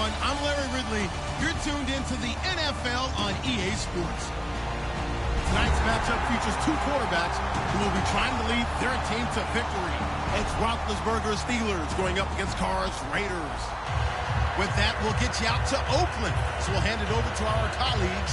everyone. I'm Larry Ridley. You're tuned into the NFL on EA Sports. Tonight's matchup features two quarterbacks who will be trying to lead their team to victory. It's Roethlisberger's Steelers going up against Carr's Raiders. With that, we'll get you out to Oakland. So we'll hand it over to our colleagues,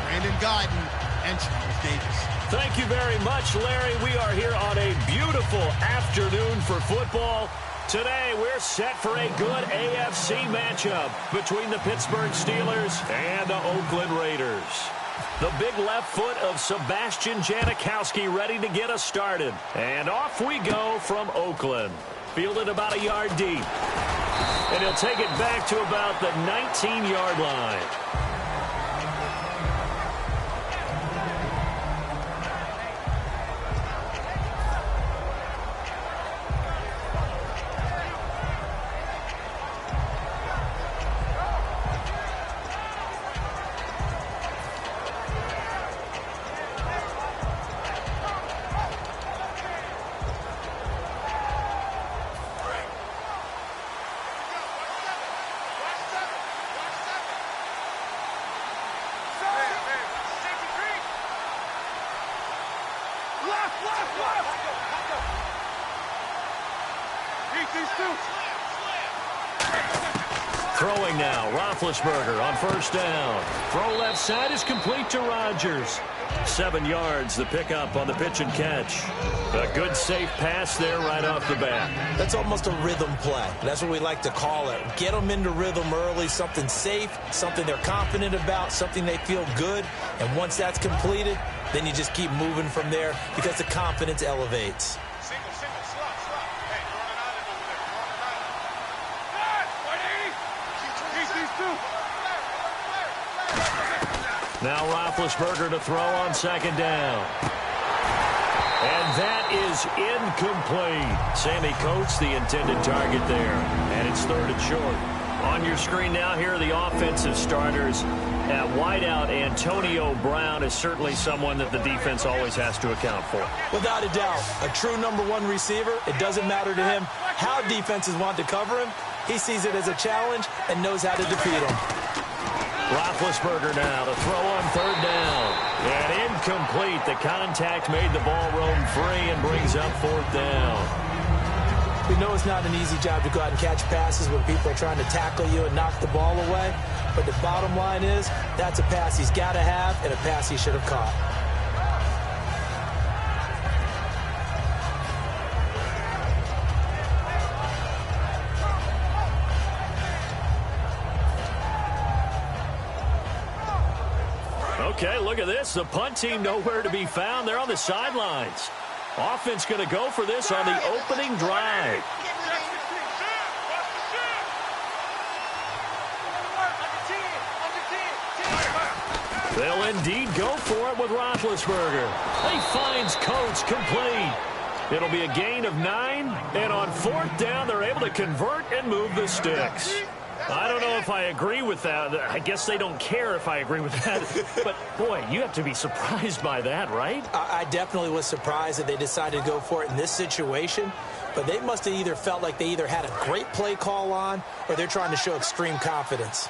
Brandon Guyton and Charles Davis. Thank you very much, Larry. We are here on a beautiful afternoon for football. Today, we're set for a good AFC matchup between the Pittsburgh Steelers and the Oakland Raiders. The big left foot of Sebastian Janikowski ready to get us started. And off we go from Oakland. Fielded about a yard deep. And he'll take it back to about the 19-yard line. Throwing now, Roethlisberger on first down. Throw left side is complete to Rodgers. 7 yards, the pickup on the pitch and catch. A good safe pass there right off the bat. That's almost a rhythm play. That's what we like to call it. Get them into rhythm early, something safe, something they're confident about, something they feel good. And once that's completed, then you just keep moving from there because the confidence elevates. Now Roethlisberger to throw on second down. And that is incomplete. Sammy Coates, the intended target there. And it's third and short. On your screen now, here are the offensive starters. At wideout, Antonio Brown is certainly someone that the defense always has to account for. Without a doubt, a true number one receiver. It doesn't matter to him how defenses want to cover him. He sees it as a challenge and knows how to defeat him. Roethlisberger now to throw on third down. And incomplete. The contact made the ball roam free and brings up fourth down. We know it's not an easy job to go out and catch passes when people are trying to tackle you and knock the ball away. But the bottom line is that's a pass he's got to have and a pass he should have caught. Okay, look at this. The punt team nowhere to be found. They're on the sidelines. Offense going to go for this on the opening drive. They'll indeed go for it with Roethlisberger. He finds Coates complete. It'll be a gain of 9, and on fourth down, they're able to convert and move the sticks. I don't know if I agree with that. I guess they don't care if I agree with that. But, boy, you have to be surprised by that, right? I definitely was surprised that they decided to go for it in this situation. But they must have either felt like they either had a great play call on or they're trying to show extreme confidence.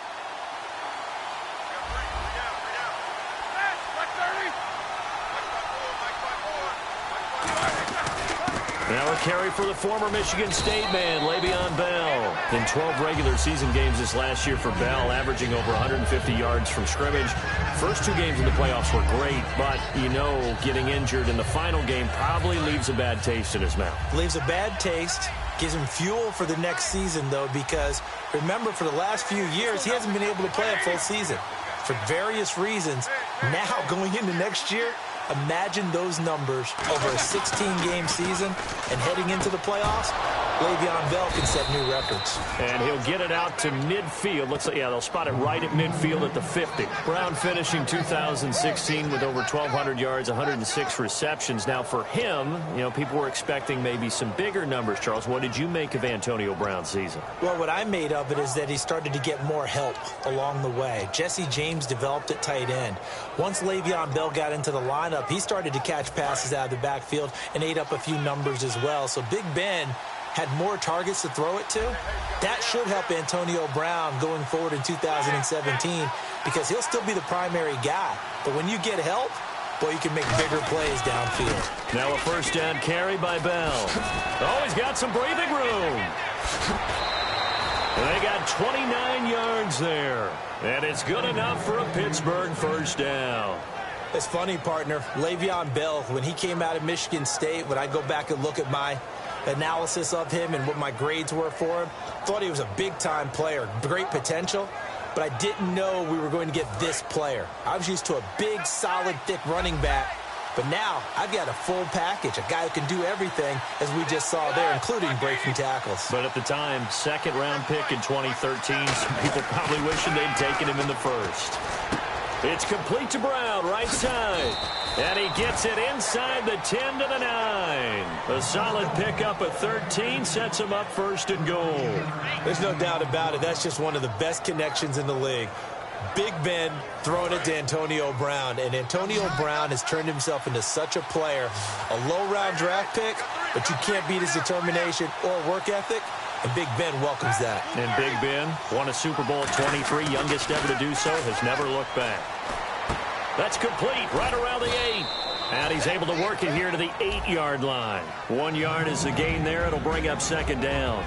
Now a carry for the former Michigan State man, Le'Veon Bell. In 12 regular season games this last year for Bell, averaging over 150 yards from scrimmage. First 2 games in the playoffs were great, but, you know, getting injured in the final game probably leaves a bad taste in his mouth. Leaves a bad taste. Gives him fuel for the next season, though, because, remember, for the last few years, he hasn't been able to play a full season for various reasons. Now, going into next year, imagine those numbers over a 16-game season and heading into the playoffs. Le'Veon Bell can set new records. And he'll get it out to midfield. Looks like, yeah, they'll spot it right at midfield at the 50. Brown finishing 2016 with over 1,200 yards, 106 receptions. Now, for him, you know, people were expecting maybe some bigger numbers, Charles. What did you make of Antonio Brown's season? Well, what I made of it is that he started to get more help along the way. Jesse James developed at tight end. Once Le'Veon Bell got into the lineup, he started to catch passes out of the backfield and ate up a few numbers as well. So Big Ben had more targets to throw it to, that should help Antonio Brown going forward in 2017 because he'll still be the primary guy. But when you get help, boy, you can make bigger plays downfield. Now a first down carry by Bell. Oh, he's got some breathing room. They got 29 yards there. And it's good enough for a Pittsburgh first down. It's funny, partner. Le'Veon Bell, when he came out of Michigan State, when I go back and look at my analysis of him and what my grades were for him, thought he was a big-time player, great potential, but I didn't know we were going to get this player. I was used to a big, solid, thick running back, but now I've got a full package, a guy who can do everything, as we just saw there, including breaking tackles. But at the time, second-round pick in 2013, some people probably wishing they'd taken him in the first. It's complete to Brown, right side. And he gets it inside the 10 to the 9. A solid pickup at 13 sets him up first and goal. There's no doubt about it. That's just one of the best connections in the league. Big Ben throwing it to Antonio Brown. And Antonio Brown has turned himself into such a player. A low-round draft pick, but you can't beat his determination or work ethic. And Big Ben welcomes that. And Big Ben won a Super Bowl at 23, youngest ever to do so, has never looked back. That's complete, right around the 8. And he's able to work it here to the 8-yard line. 1 yard is the gain there. It'll bring up second down.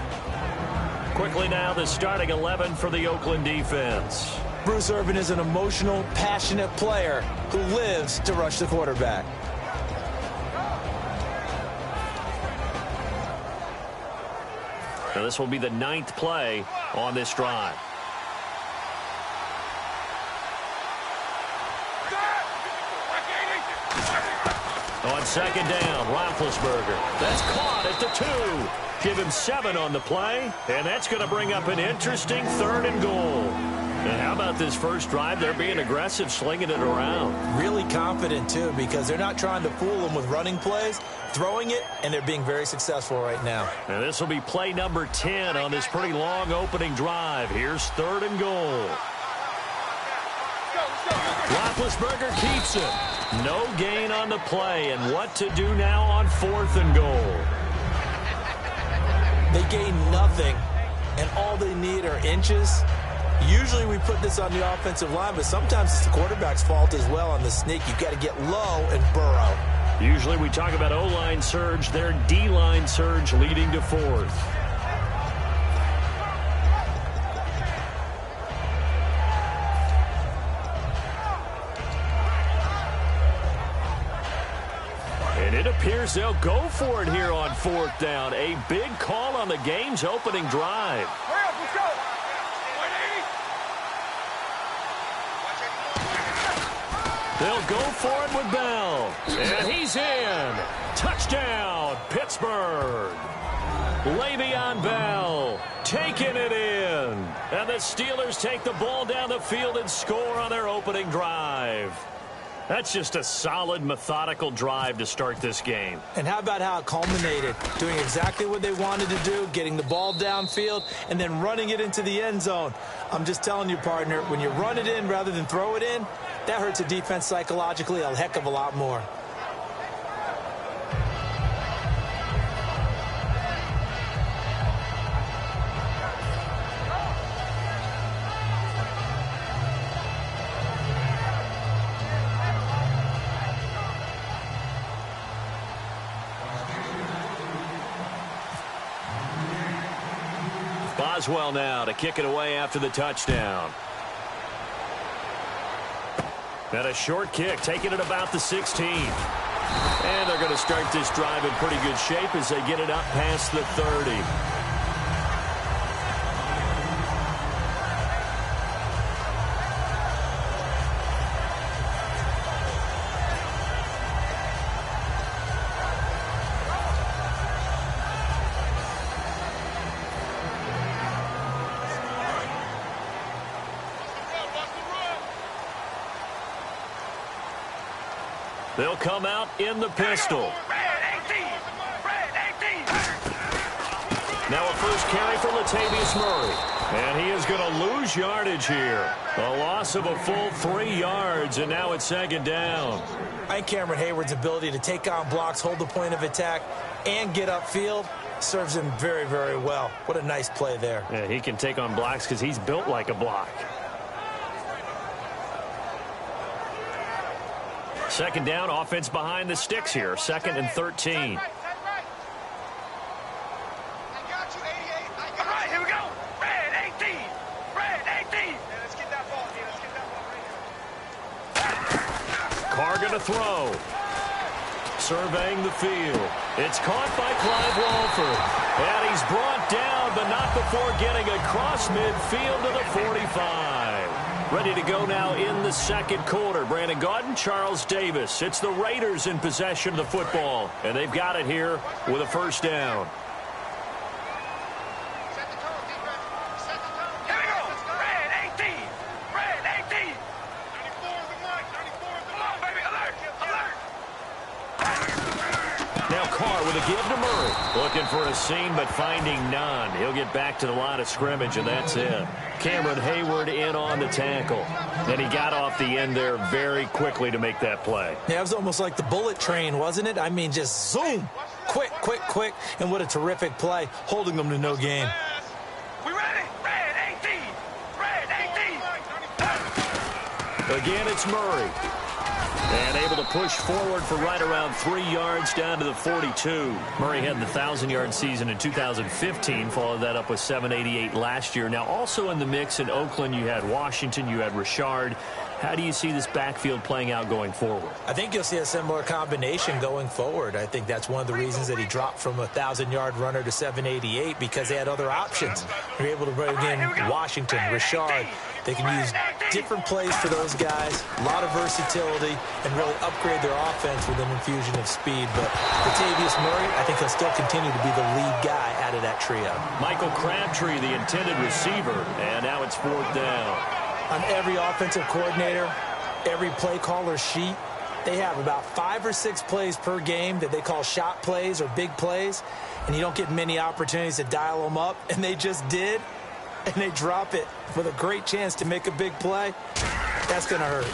Quickly now, the starting 11 for the Oakland defense. Bruce Irvin is an emotional, passionate player who lives to rush the quarterback. Now this will be the 9th play on this drive. On second down, Roethlisberger. That's caught at the 2. Give him 7 on the play, and that's going to bring up an interesting 3rd and goal. And how about this first drive? They're being aggressive, slinging it around. Really confident, too, because they're not trying to fool them with running plays, throwing it, and they're being very successful right now. And this will be play number 10 on this pretty long opening drive. Here's 3rd and goal. Roethlisberger keeps it. No gain on the play, and what to do now on 4th and goal. They gain nothing, and all they need are inches. Usually we put this on the offensive line, but sometimes it's the quarterback's fault as well on the sneak. You've got to get low and burrow. Usually we talk about O-line surge, their D-line surge leading to 4th. And it appears they'll go for it here on 4th down. A big call on the game's opening drive. Let's go. They'll go for it with Bell. And he's in. Touchdown, Pittsburgh. Le'Veon Bell taking it in. And the Steelers take the ball down the field and score on their opening drive. That's just a solid, methodical drive to start this game. And how about how it culminated? Doing exactly what they wanted to do, getting the ball downfield, and then running it into the end zone. I'm just telling you, partner, when you run it in rather than throw it in, that hurts a defense psychologically a heck of a lot more. Boswell now to kick it away after the touchdown. And a short kick, taking it about the 16. And they're going to start this drive in pretty good shape as they get it up past the 30. They'll come out in the pistol. Now a first carry for Latavius Murray. And he is going to lose yardage here. A loss of a full 3 yards, and now it's second down. I think Cameron Hayward's ability to take on blocks, hold the point of attack, and get upfield, serves him very, very well. What a nice play there. Yeah, he can take on blocks because he's built like a block. Second down, offense behind the sticks here. 2nd and 13. Carr going to throw. Surveying the field. It's caught by Clive Walford. And he's brought down, but not before getting across midfield to the 45. Ready to go now in the second quarter. Brandon Gaudin, Charles Davis. It's the Raiders in possession of the football. And they've got it here with a first down. With a give to Murray. Looking for a seam, but finding none. He'll get back to the line of scrimmage, and that's it. Cameron Hayward in on the tackle. And he got off the end there very quickly to make that play. Yeah, it was almost like the bullet train, wasn't it? I mean, just zoom. Quick, quick, quick. And what a terrific play, holding them to no gain. We ready? Red 18. Red 18. Again, it's Murray. And able to push forward for right around 3 yards down to the 42. Murray had the 1,000-yard season in 2015. Followed that up with 788 last year. Now, also in the mix in Oakland, you had Washington, you had Richard. How do you see this backfield playing out going forward? I think you'll see a similar combination going forward. I think that's one of the reasons that he dropped from a 1,000-yard runner to 788, because they had other options. They're able to bring in Washington, Richard. They can use different plays for those guys, a lot of versatility, and really upgrade their offense with an infusion of speed. But Latavius Murray, I think he'll still continue to be the lead guy out of that trio. Michael Crabtree, the intended receiver, and now it's 4th down. On every offensive coordinator, every play caller sheet, they have about 5 or 6 plays per game that they call shot plays or big plays, and you don't get many opportunities to dial them up, and they just did, and they drop it with a great chance to make a big play. That's going to hurt.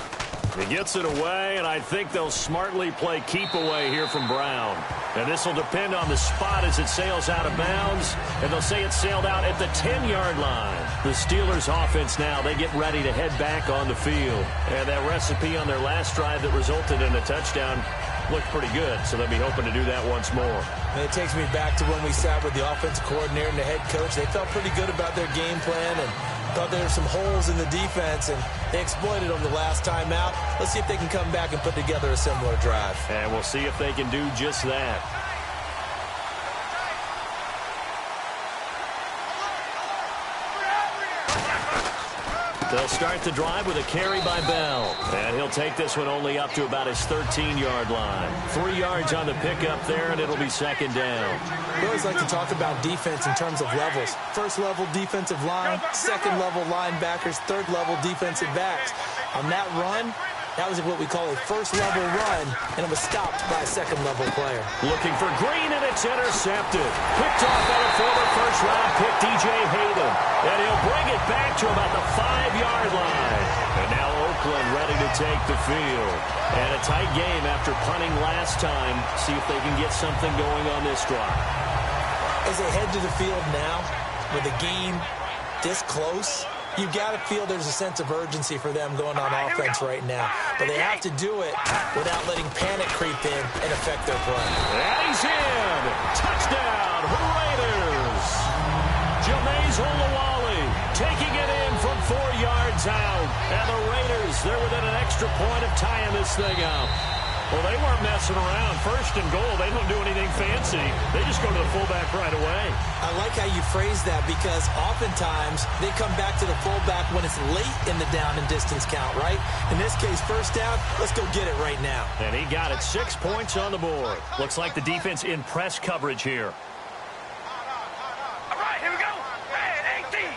He gets it away, and I think they'll smartly play keep away here from Brown. And this will depend on the spot as it sails out of bounds, and they'll say it sailed out at the 10-yard line. The Steelers offense now, they get ready to head back on the field. And that recipe on their last drive that resulted in a touchdown looked pretty good, so they'll be hoping to do that once more. And it takes me back to when we sat with the offensive coordinator and the head coach. They felt pretty good about their game plan and thought there were some holes in the defense, and they exploited them the last time out. Let's see if they can come back and put together a similar drive. And we'll see if they can do just that. They'll start the drive with a carry by Bell. And he'll take this one only up to about his 13-yard line. 3 yards on the pickup there, and it'll be 2nd down. We always like to talk about defense in terms of levels. First level defensive line, second level linebackers, third level defensive backs. On that run, that was what we call a first level run, and it was stopped by a second level player. Looking for Green, and it's intercepted. Picked off by a former first-round pick, DJ Hayden. And he'll bring it back to about the 5-yard line. And now Oakland ready to take the field. And a tight game after punting last time. See if they can get something going on this drive. As they head to the field now, with the game this close, you've got to feel there's a sense of urgency for them going on offense right now. But they have to do it without letting panic creep in and affect their play. And he's in. Touchdown, Raiders. Jameis Olawale taking it in from 4 yards out. And the Raiders, they're within an extra point of tying this thing up. Well, they weren't messing around. 1st and goal, they don't do anything fancy. They just go to the fullback right away. I like how you phrase that, because oftentimes they come back to the fullback when it's late in the down and distance count, right? In this case, 1st down, let's go get it right now. And he got it. 6 points on the board. Looks like the defense in press coverage here. All right, here we go. Red 18.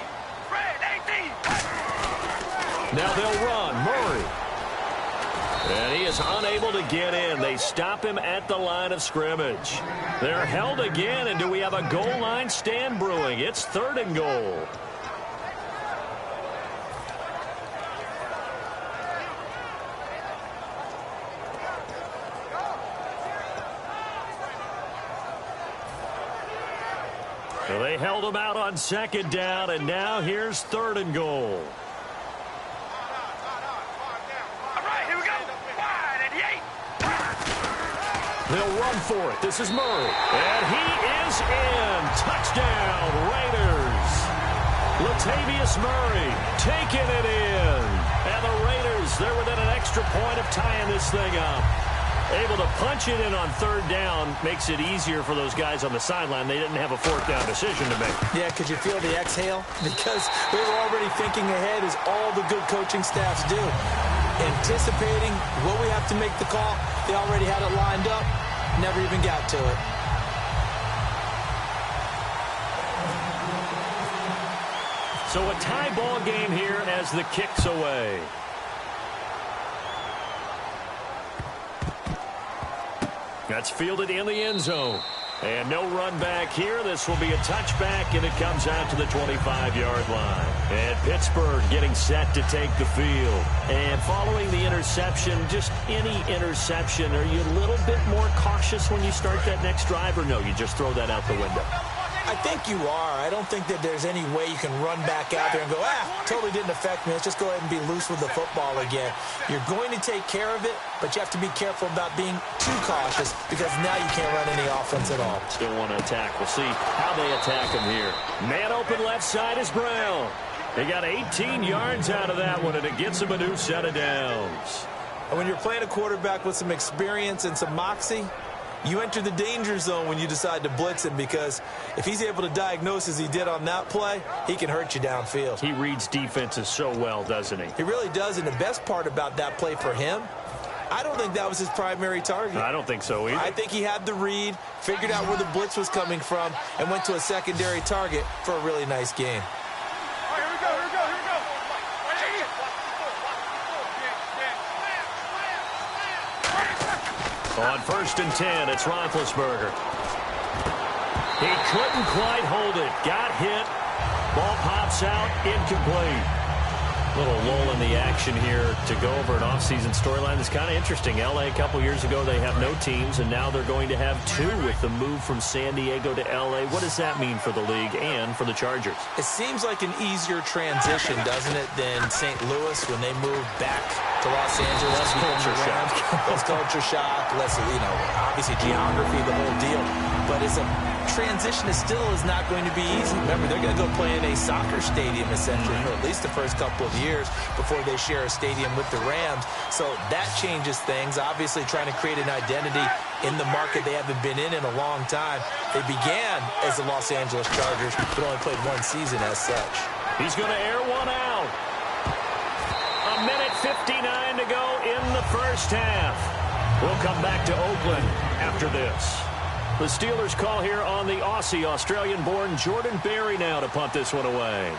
Red 18. Now they'll run. Murray. And he is unable to get in. They stop him at the line of scrimmage. They're held again, and do we have a goal line stand brewing? It's 3rd and goal. Well, they held him out on second down, and now here's 3rd and goal. All right, here we go. Wide at the 8. They'll run for it. This is Murray. And he is in. Touchdown, Raiders. Latavius Murray taking it in. And the Raiders, they're within an extra point of tying this thing up. Able to punch it in on 3rd down makes it easier for those guys on the sideline. They didn't have a 4th down decision to make. Yeah, could you feel the exhale? Because they were already thinking ahead, as all the good coaching staffs do. Anticipating what we have to make the call. They already had it lined up. Never even got to it. So a tie ball game here as the kick's away. That's fielded in the end zone. And no run back here. This will be a touchback, and it comes out to the 25-yard line. And Pittsburgh getting set to take the field. And following the interception, just any interception, are you a little bit more cautious when you start that next drive, or no, you just throw that out the window? I think you are. I don't think that there's any way you can run back out there and go, totally didn't affect me. Let's just go ahead and be loose with the football again. You're going to take care of it, but you have to be careful about being too cautious, because now you can't run any offense at all. Still want to attack. We'll see how they attack him here. Man open left side is Brown. They got 18 yards out of that one, and it gets him a new set of downs. And when you're playing a quarterback with some experience and some moxie, you enter the danger zone when you decide to blitz him, because if he's able to diagnose as he did on that play, he can hurt you downfield. He reads defenses so well, doesn't he? He really does, and the best part about that play for him, I don't think that was his primary target. I don't think so either. I think he had the read, figured out where the blitz was coming from, and went to a secondary target for a really nice game. On 1st and 10, it's Roethlisberger. He couldn't quite hold it. Got hit. Ball pops out. Incomplete. Little lull in the action here to go over an offseason storyline that's kind of interesting. L.A. a couple years ago, they have no teams, and now they're going to have 2 with the move from San Diego to L.A. What does that mean for the league and for the Chargers? It seems like an easier transition, doesn't it, than St. Louis when they moved back to Los Angeles. Less culture shock. Less culture shock, less, obviously geography, the whole deal. But it's a transition that still is not going to be easy. Remember, they're going to go play in a soccer stadium, essentially, for at least the first couple of years before they share a stadium with the Rams. So that changes things. Obviously, trying to create an identity in the market they haven't been in a long time. They began as the Los Angeles Chargers, but only played 1 season as such. He's going to air one out. 1:59 to go in the first half. We'll come back to Oakland after this. The Steelers call here on the Aussie, Australian-born Jordan Berry now to punt this one away.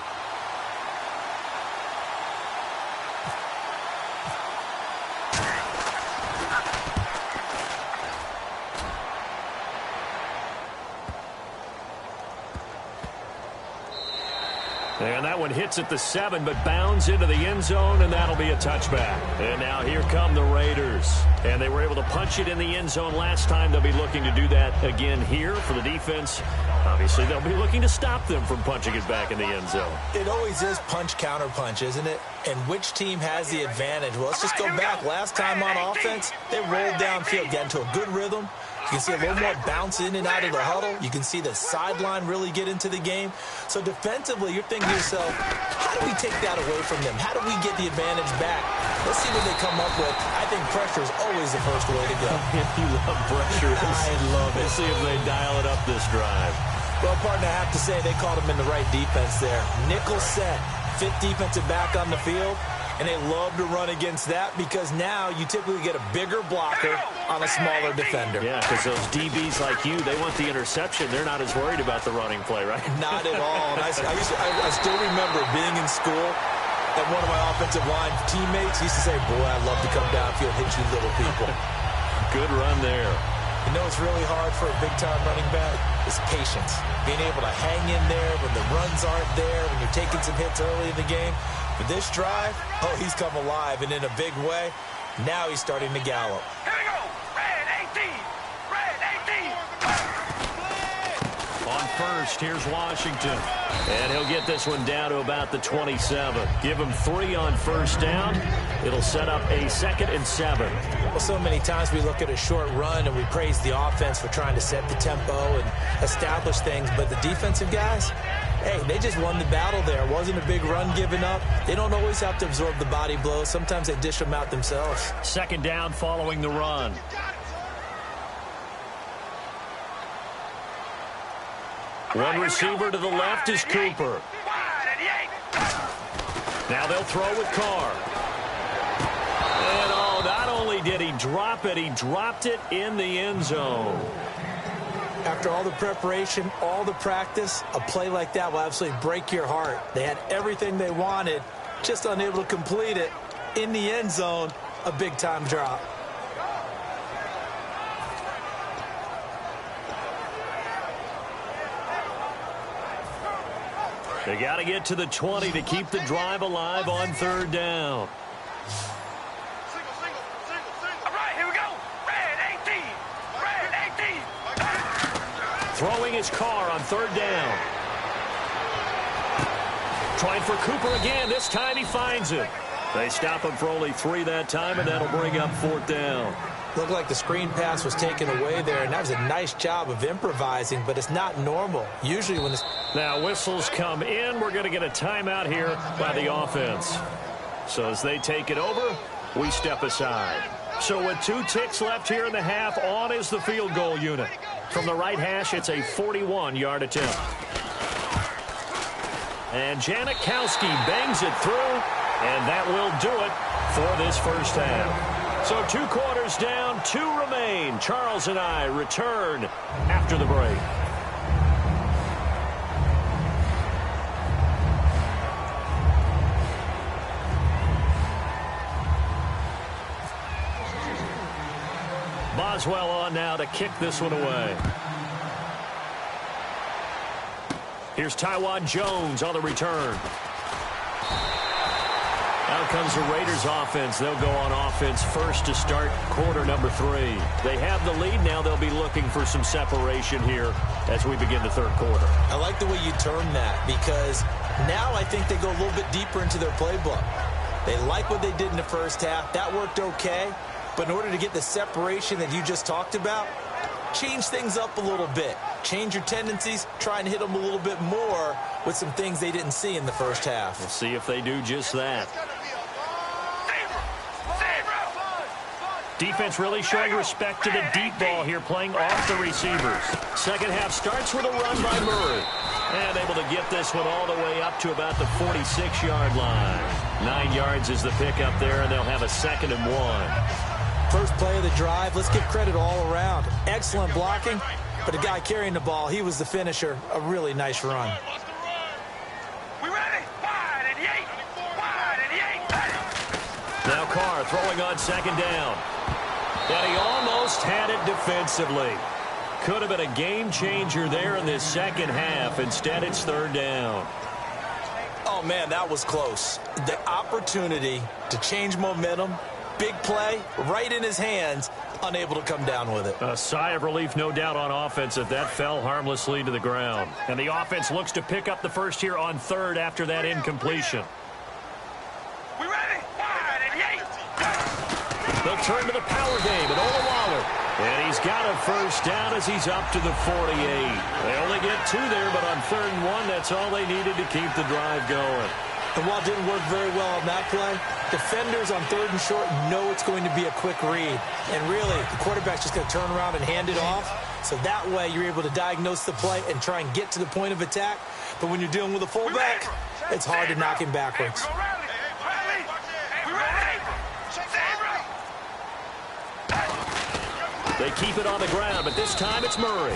And that one hits at the 7, but bounds into the end zone, and that'll be a touchback. And now here come the Raiders. And they were able to punch it in the end zone last time. They'll be looking to do that again here for the defense. Obviously, they'll be looking to stop them from punching it back in the end zone. It always is punch-counter-punch, isn't it? And which team has the advantage? Well, let's just go back. Last time on offense, they rolled downfield, got into a good rhythm. You can see a little more bounce in and out of the huddle. You can see the sideline really get into the game. So defensively, you're thinking to yourself, how do we take that away from them? How do we get the advantage back? Let's see what they come up with. I think pressure is always the first way to go. You love pressure. I love it. We'll see if they dial it up this drive. Well, partner, I have to say they caught him in the right defense there. Nickel set, 5th defensive back on the field. And they love to run against that, because now you typically get a bigger blocker on a smaller defender. Yeah, because those DBs like you, they want the interception. They're not as worried about the running play, right? Not at all. And I still remember being in school, and one of my offensive line teammates used to say, boy, I'd love to come downfield and hit you little people. Good run there. You know what's really hard for a big-time running back? Is patience. Being able to hang in there when the runs aren't there, when you're taking some hits early in the game. But this drive, he's come alive, and in a big way. Now he's starting to gallop. Here we go. Red 18. Red 18. On first. Here's Washington. And he'll get this one down to about the 27. Give him 3 on first down. It'll set up a 2nd and 7. Well, so many times we look at a short run and we praise the offense for trying to set the tempo and establish things. But the defensive guys, hey, they just won the battle there. It wasn't a big run given up. They don't always have to absorb the body blows. Sometimes they dish them out themselves. 2nd down following the run. One receiver to the left is Cooper. Now they'll throw with Carr. And oh, not only did he drop it, he dropped it in the end zone. After all the preparation, all the practice, a play like that will absolutely break your heart. They had everything they wanted, just unable to complete it. In the end zone, a big-time drop. They got to get to the 20 to keep the drive alive on 3rd down. All right, here we go. Red 18. Red 18. Throwing his Carr on 3rd down. Trying for Cooper again. This time he finds it. They stop him for only 3 that time, and that'll bring up 4th down. Looked like the screen pass was taken away there, and that was a nice job of improvising, but it's not normal. Usually when it's... Now whistles come in. We're going to get a timeout here by the offense. So as they take it over, we step aside. So with 2 ticks left here in the half, on is the field goal unit. From the right hash, it's a 41-yard attempt. And Janikowski bangs it through, and that will do it for this first half. So 2 quarters down, 2 remain. Charles and I return after the break. Boswell on now to kick this one away. Here's Tywan Jones on the return. Out comes the Raiders offense. They'll go on offense first to start quarter number 3. They have the lead. Now they'll be looking for some separation here as we begin the 3rd quarter. I like the way you term that, because now I think they go a little bit deeper into their playbook. They like what they did in the first half. That worked okay. But in order to get the separation that you just talked about, change things up a little bit. Change your tendencies. Try and hit them a little bit more with some things they didn't see in the first half. We'll see if they do just that. Defense really showing respect to the deep ball here, playing off the receivers. Second half starts with a run by Murray. And able to get this one all the way up to about the 46-yard line. 9 yards is the pickup there, and they'll have a 2nd and 1. First play of the drive, let's give credit all around. Excellent blocking, but the guy carrying the ball, he was the finisher. A really nice run. We ready? Wide and yank. Wide and yank. Now Carr throwing on 2nd down. And he almost had it defensively. Could have been a game changer there in this 2nd half. Instead, it's 3rd down. Oh, man, that was close. The opportunity to change momentum, big play, right in his hands, unable to come down with it. A sigh of relief, no doubt, on offense if that fell harmlessly to the ground. And the offense looks to pick up the first here on 3rd after that incompletion. We ready? Wide and yank. They'll turn to the power game at Olawaller. And he's got a first down as he's up to the 48. They only get 2 there, but on 3rd and 1, that's all they needed to keep the drive going. And while it didn't work very well on that play, defenders on 3rd and short know it's going to be a quick read. And really, the quarterback's just going to turn around and hand it off. So that way, you're able to diagnose the play and try and get to the point of attack. But when you're dealing with a fullback, it's hard to knock him backwards. They keep it on the ground, but this time it's Murray.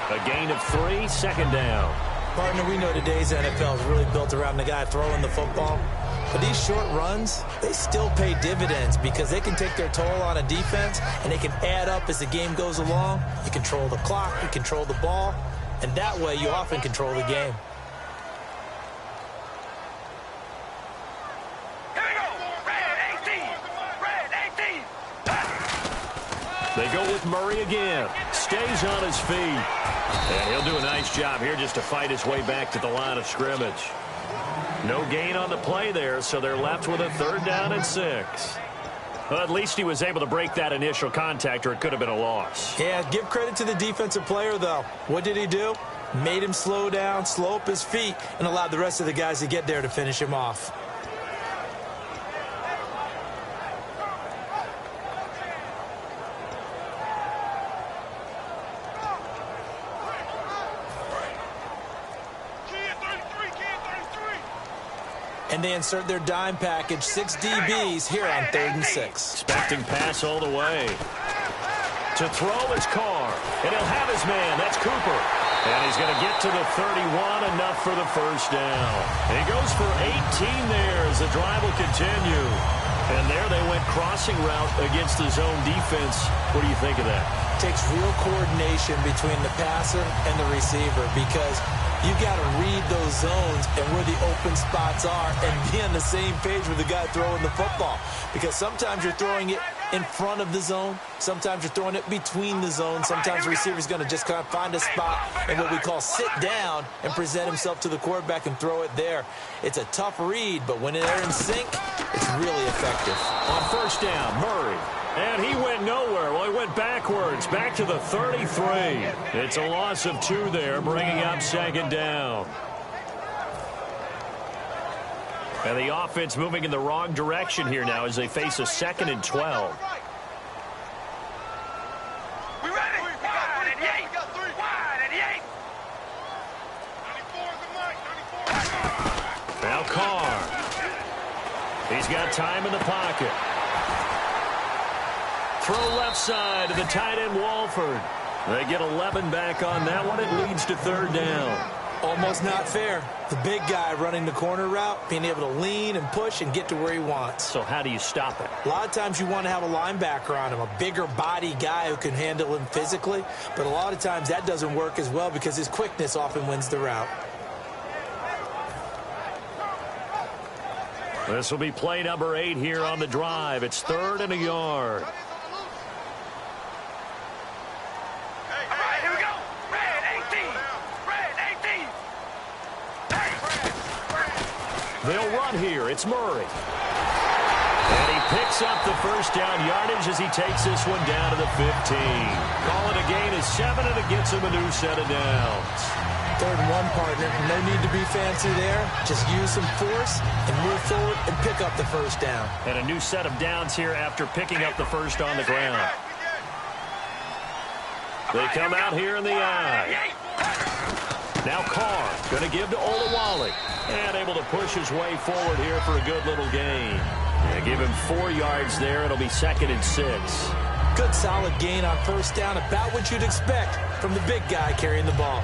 A gain of 3, 2nd down. Partner, we know today's NFL is really built around the guy throwing the football. But these short runs, they still pay dividends because they can take their toll on a defense and they can add up as the game goes along. You control the clock, you control the ball, and that way you often control the game. They go with Murray again. stays on his feet. And he'll do a nice job here just to fight his way back to the line of scrimmage. No gain on the play there, so they're left with a 3rd down and 6. Well, at least he was able to break that initial contact, or it could have been a loss. Yeah, give credit to the defensive player, though. What did he do? Made him slow down, slow up his feet, and allowed the rest of the guys to get there to finish him off. And they insert their dime package, 6 DBs here on 3rd and 6. Expecting pass all the way. To throw is Carr. And he'll have his man. That's Cooper. And he's going to get to the 31, enough for the 1st down. And he goes for 18 there as the drive will continue. And there they went crossing route against the zone defense. What do you think of that? Takes real coordination between the passer and the receiver, because you've got to read those zones and where the open spots are and be on the same page with the guy throwing the football. Because sometimes you're throwing it in front of the zone. Sometimes you're throwing it between the zones. Sometimes the receiver's going to just kind of find a spot and what we call sit down and present himself to the quarterback and throw it there. It's a tough read, but when they're in sync, it's really effective. On 1st down, Murray. And he went nowhere. Well, he went backwards, back to the 33. It's a loss of 2 there, bringing up 2nd down. And the offense moving in the wrong direction here now as they face a 2nd and 12. We ready? Wide and 8. Wide and 8. 94 is the mic. 94. Now Carr. He's got time in the pocket. Throw left side to the tight end, Walford. They get 11 back on that one. It leads to 3rd down. Almost not fair. The big guy running the corner route, being able to lean and push and get to where he wants. So how do you stop it? A lot of times you want to have a linebacker on him, a bigger body guy who can handle him physically. But a lot of times that doesn't work as well because his quickness often wins the route. This will be play number 8 here on the drive. It's 3rd and a yard. They'll run here. It's Murray. And he picks up the 1st down yardage as he takes this one down to the 15. Call it a gain of 7, and it gets him a new set of downs. 3rd and 1, partner. No need to be fancy there. Just use some force and move forward and pick up the 1st down. And a new set of downs here after picking up the 1st on the ground. They come out here in the eye. Now Carr going to give to Olawale. And able to push his way forward here for a good little gain. Yeah, give him 4 yards there. It'll be 2nd and 6. Good solid gain on 1st down. About what you'd expect from the big guy carrying the ball.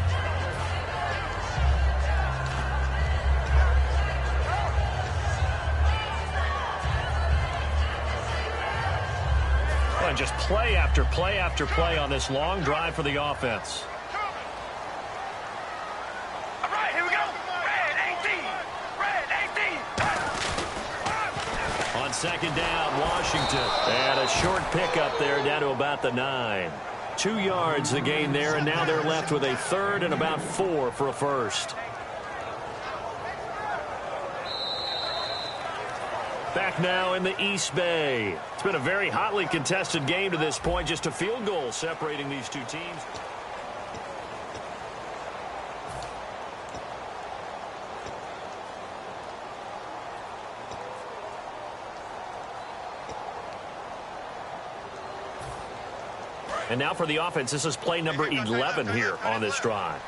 And just play after play after play on this long drive for the offense. All right, here we go. Red 18. Red 18. On 2nd down, Washington. And a short pickup there down to about the 9. 2 yards the gain there, and now they're left with a 3rd and about 4 for a 1st. Back now in the East Bay. It's been a very hotly contested game to this point. Just a field goal separating these two teams. And now for the offense. This is play number 11 here on this drive.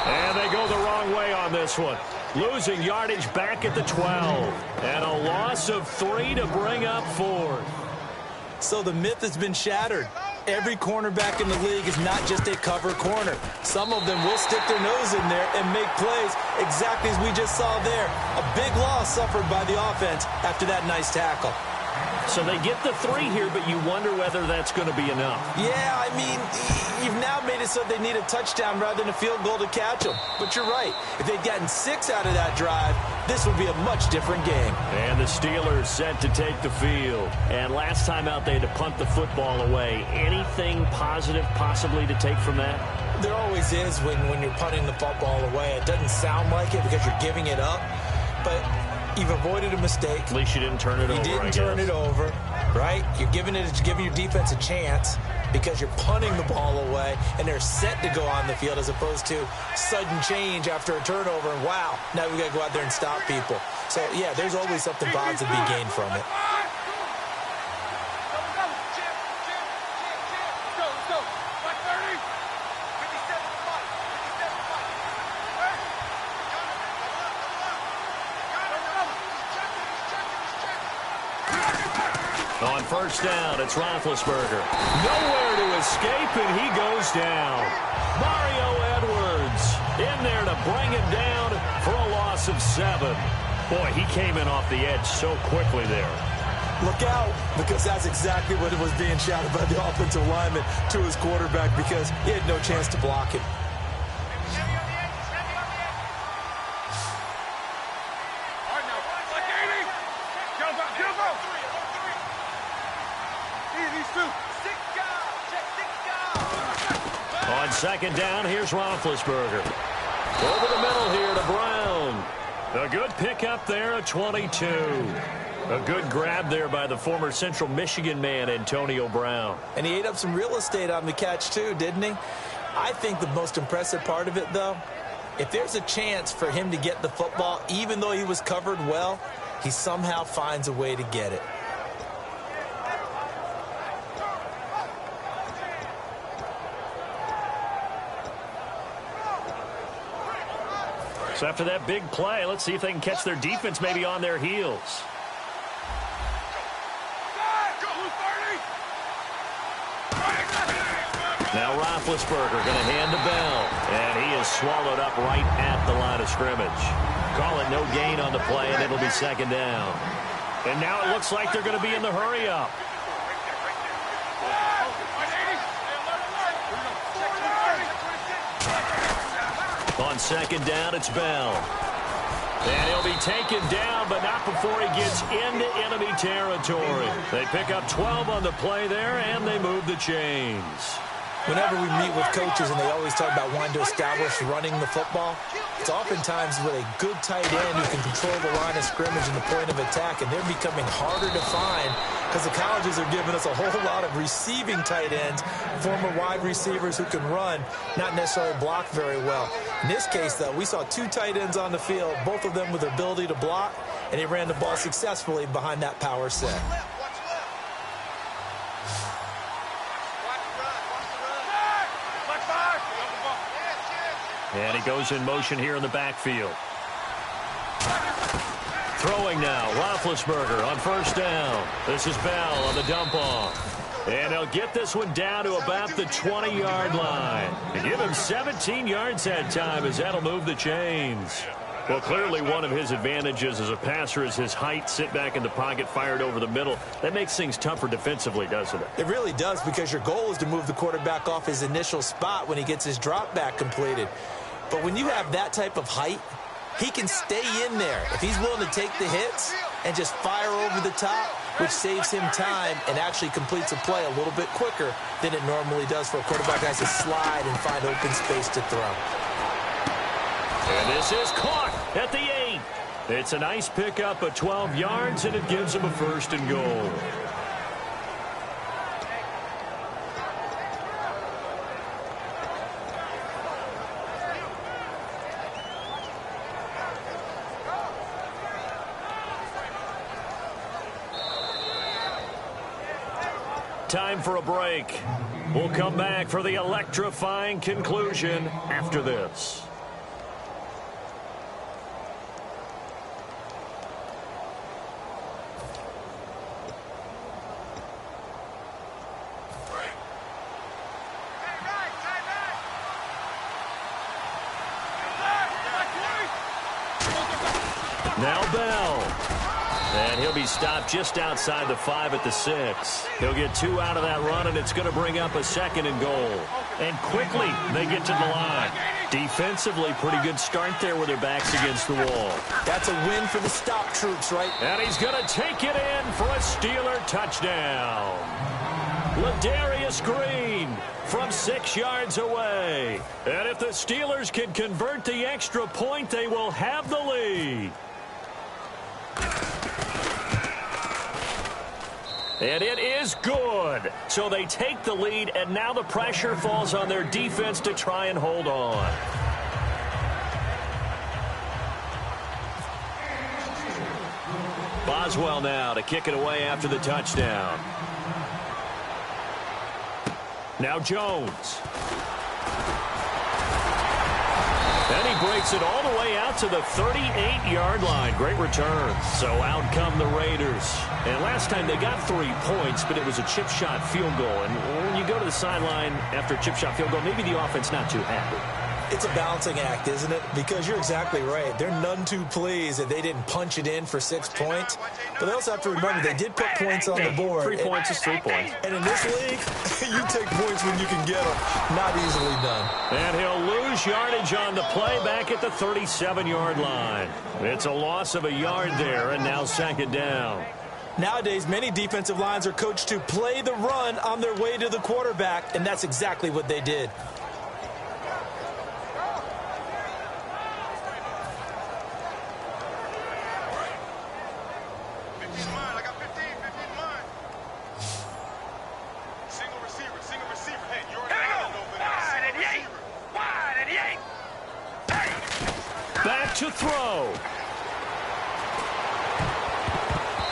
And they go the wrong way on this one. Losing yardage back at the 12. And a loss of 3 to bring up 4. So the myth has been shattered. Every cornerback in the league is not just a cover corner. Some of them will stick their nose in there and make plays exactly as we just saw there. A big loss suffered by the offense after that nice tackle. So they get the 3 here, but you wonder whether that's going to be enough. Yeah, I mean, you've now made it so they need a touchdown rather than a field goal to catch them. But you're right. If they'd gotten 6 out of that drive, this would be a much different game. And the Steelers set to take the field. And last time out, they had to punt the football away. Anything positive possibly to take from that? There always is when you're punting the football away. It doesn't sound like it because you're giving it up, but you've avoided a mistake. At least you didn't turn it over. You didn't turn it over, right? You're giving your defense a chance because you're punting the ball away, and they're set to go on the field as opposed to sudden change after a turnover. And wow, now we got to go out there and stop people. So, yeah, there's always something positive to be gained from it. On first down, it's Roethlisberger. Nowhere to escape, and he goes down. Mario Edwards in there to bring him down for a loss of 7. Boy, he came in off the edge so quickly there. Look out, because that's exactly what was being shouted by the offensive lineman to his quarterback because he had no chance to block him. On second down, here's Roethlisberger. Over the middle here to Brown. A good pickup there at 22. A good grab there by the former Central Michigan man, Antonio Brown. And he ate up some real estate on the catch, too, didn't he? I think the most impressive part of it, though, if there's a chance for him to get the football, even though he was covered well, he somehow finds a way to get it. So after that big play, let's see if they can catch their defense maybe on their heels. Now Roethlisberger going to hand to Bell, and he is swallowed up right at the line of scrimmage. Call it no gain on the play, and it'll be second down. And now it looks like they're going to be in the hurry-up. On second down, it's Bell. And he'll be taken down, but not before he gets into enemy territory. They pick up 12 on the play there, and they move the chains. Whenever we meet with coaches and they always talk about wanting to establish running the football, it's oftentimes with a good tight end who can control the line of scrimmage and the point of attack, and they're becoming harder to find because the colleges are giving us a whole lot of receiving tight ends, former wide receivers who can run, not necessarily block very well. In this case, though, we saw 2 tight ends on the field, both of them with the ability to block, and he ran the ball successfully behind that power set. And he goes in motion here in the backfield. Throwing now, Roethlisberger on first down. This is Bell on the dump off. And he'll get this one down to about the 20-yard line. And give him 17 yards that time as that'll move the chains. Well, clearly one of his advantages as a passer is his height, sit back in the pocket, fired over the middle. That makes things tougher defensively, doesn't it? It really does, because your goal is to move the quarterback off his initial spot when he gets his drop back completed. But when you have that type of height, he can stay in there if he's willing to take the hits and just fire over the top, which saves him time and actually completes a play a little bit quicker than it normally does for a quarterback who has to slide and find open space to throw. And this is caught at the 8. It's a nice pickup of 12 yards, and it gives him a first and goal. Time for a break. We'll come back for the electrifying conclusion after this. Now Bell. And he'll be stopped just outside the 5 at the 6. He'll get 2 out of that run, and it's going to bring up a 2nd and goal. And quickly, they get to the line. Defensively, pretty good start there with their backs against the wall. That's a win for the stop troops, right? And he's going to take it in for a Steeler touchdown. Ladarius Green from 6 yards away. And if the Steelers can convert the extra point, they will have the lead. And it is good. So they take the lead, and now the pressure falls on their defense to try and hold on. Boswell now to kick it away after the touchdown. Now Jones. And he breaks it all the way out to the 38-yard line. Great return. So out come the Raiders. And last time they got 3 points, but it was a chip shot field goal. And when you go to the sideline after a chip shot field goal, maybe the offense not too happy. It's a balancing act, isn't it? Because you're exactly right. They're none too pleased that they didn't punch it in for 6 points. But they also have to remember they did put points on the board. 3 points is 3 points. And in this league, you take points when you can get them. Not easily done. And he'll lose yardage on the play back at the 37-yard line. It's a loss of a yard there, and now 2nd down. Nowadays, many defensive lines are coached to play the run on their way to the quarterback, and that's exactly what they did. To throw.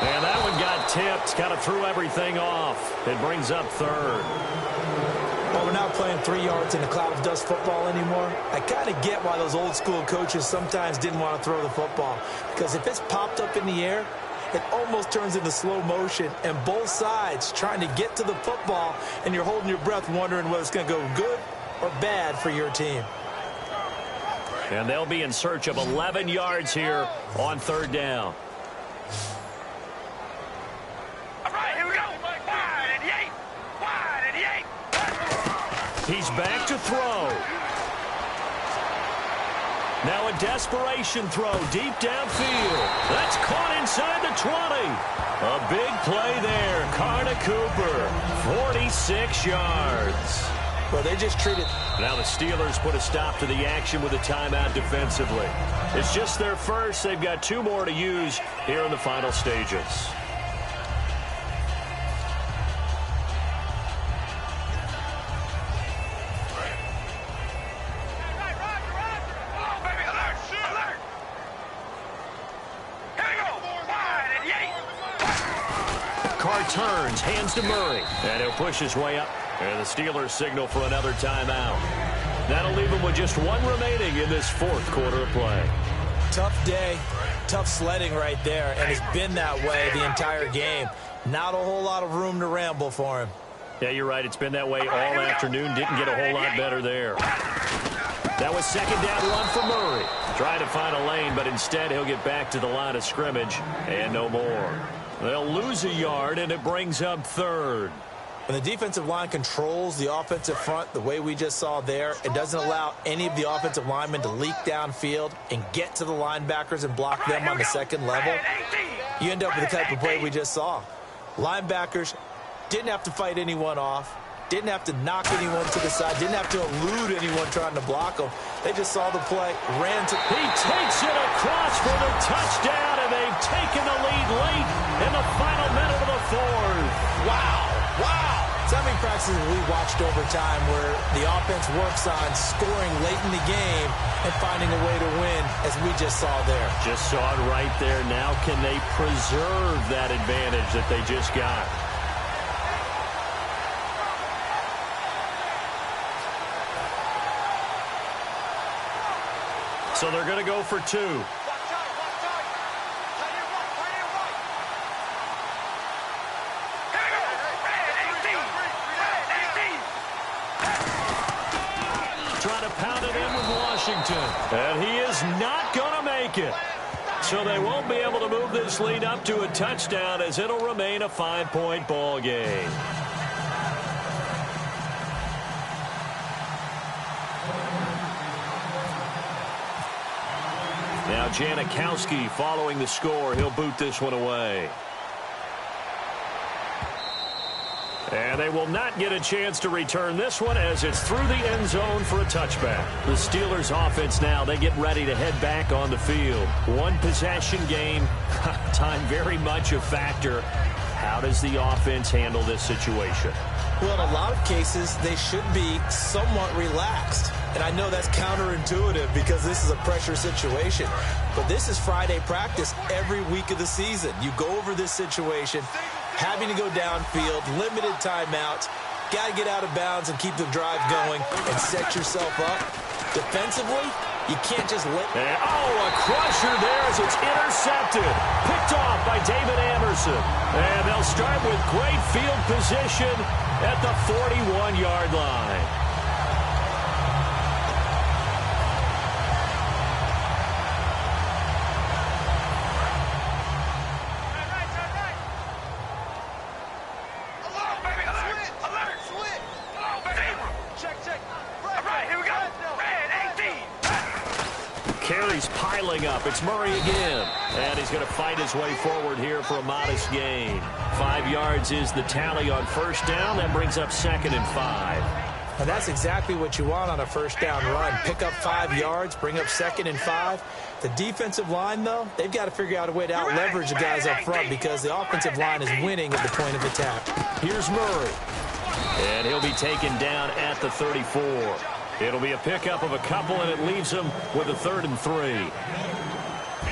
And that one got tipped. Kind of threw everything off. It brings up 3rd. Well, we're not playing 3 yards in a cloud of dust football anymore. I kind of get why those old school coaches sometimes didn't want to throw the football. Because if it's popped up in the air, it almost turns into slow motion. And both sides trying to get to the football, and you're holding your breath wondering whether it's going to go good or bad for your team. And they'll be in search of 11 yards here on 3rd down. All right, here we go. Wide and 8. Wide and 8. He's back to throw. Now a desperation throw deep downfield. That's caught inside the 20. A big play there. Carter Cooper, 46 yards. Well, they just treated... Now the Steelers put a stop to the action with a timeout defensively. It's just their first. They've got 2 more to use here in the final stages. Carr turns, hands to Murray, and he'll push his way up. And the Steelers signal for another timeout. That'll leave them with just 1 remaining in this 4th quarter of play. Tough day, tough sledding right there, and it's been that way the entire game. Not a whole lot of room to ramble for him. Yeah, you're right. It's been that way all afternoon. Didn't get a whole lot better there. That was 2nd down run for Murray. Trying to find a lane, but instead he'll get back to the line of scrimmage and no more. They'll lose a yard, and it brings up 3rd. When the defensive line controls the offensive front the way we just saw there, it doesn't allow any of the offensive linemen to leak downfield and get to the linebackers and block them on the 2nd level. You end up with the type of play we just saw. Linebackers didn't have to fight anyone off, didn't have to knock anyone to the side, didn't have to elude anyone trying to block them. They just saw the play, ran to... He takes it across for the touchdown, and they've taken the lead late in the final minute of the 4th. Wow. Wow. So many practices we watched over time where the offense works on scoring late in the game and finding a way to win, as we just saw there. Just saw it right there. Now can they preserve that advantage that they just got? So they're going to go for 2. Trying to pound it in with Washington. And he is not going to make it. So they won't be able to move this lead up to a touchdown as it'll remain a 5-point ball game. Now Janikowski following the score. He'll boot this one away. And they will not get a chance to return this one as it's through the end zone for a touchback. The Steelers offense now, they get ready to head back on the field. One possession game, time very much a factor. How does the offense handle this situation? Well, in a lot of cases, they should be somewhat relaxed. And I know that's counterintuitive because this is a pressure situation. But this is Friday practice every week of the season. You go over this situation, having to go downfield, limited timeouts, got to get out of bounds and keep the drive going and set yourself up. Defensively, you can't just let... a crusher there as it's intercepted. Picked off by David Amerson. And they'll start with great field position at the 41-yard line. Carries piling up. It's Murray again. And he's going to fight his way forward here for a modest gain. 5 yards is the tally on first down. That brings up 2nd and 5. And that's exactly what you want on a first down run. Pick up 5 yards, bring up 2nd and 5. The defensive line, though, they've got to figure out a way to out-leverage the guys up front because the offensive line is winning at the point of attack. Here's Murray. And he'll be taken down at the 34. It'll be a pickup of a couple, and it leaves him with a 3rd and 3.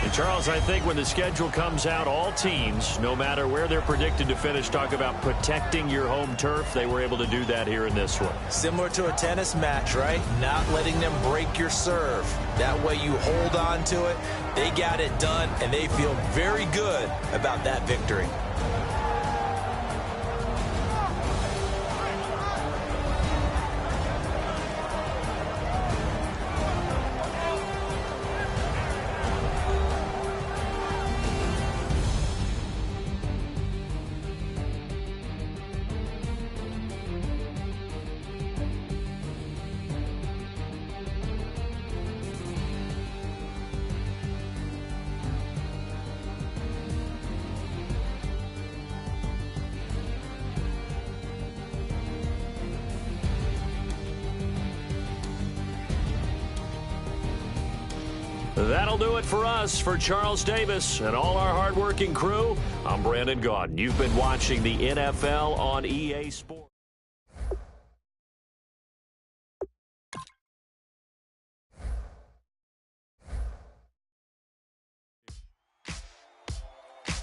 And, Charles, I think when the schedule comes out, all teams, no matter where they're predicted to finish, talk about protecting your home turf. They were able to do that here in this one. Similar to a tennis match, right? Not letting them break your serve. That way you hold on to it. They got it done, and they feel very good about that victory. That'll do it for us. For Charles Davis and all our hardworking crew, I'm Brandon Gaudin. You've been watching the NFL on EA Sports.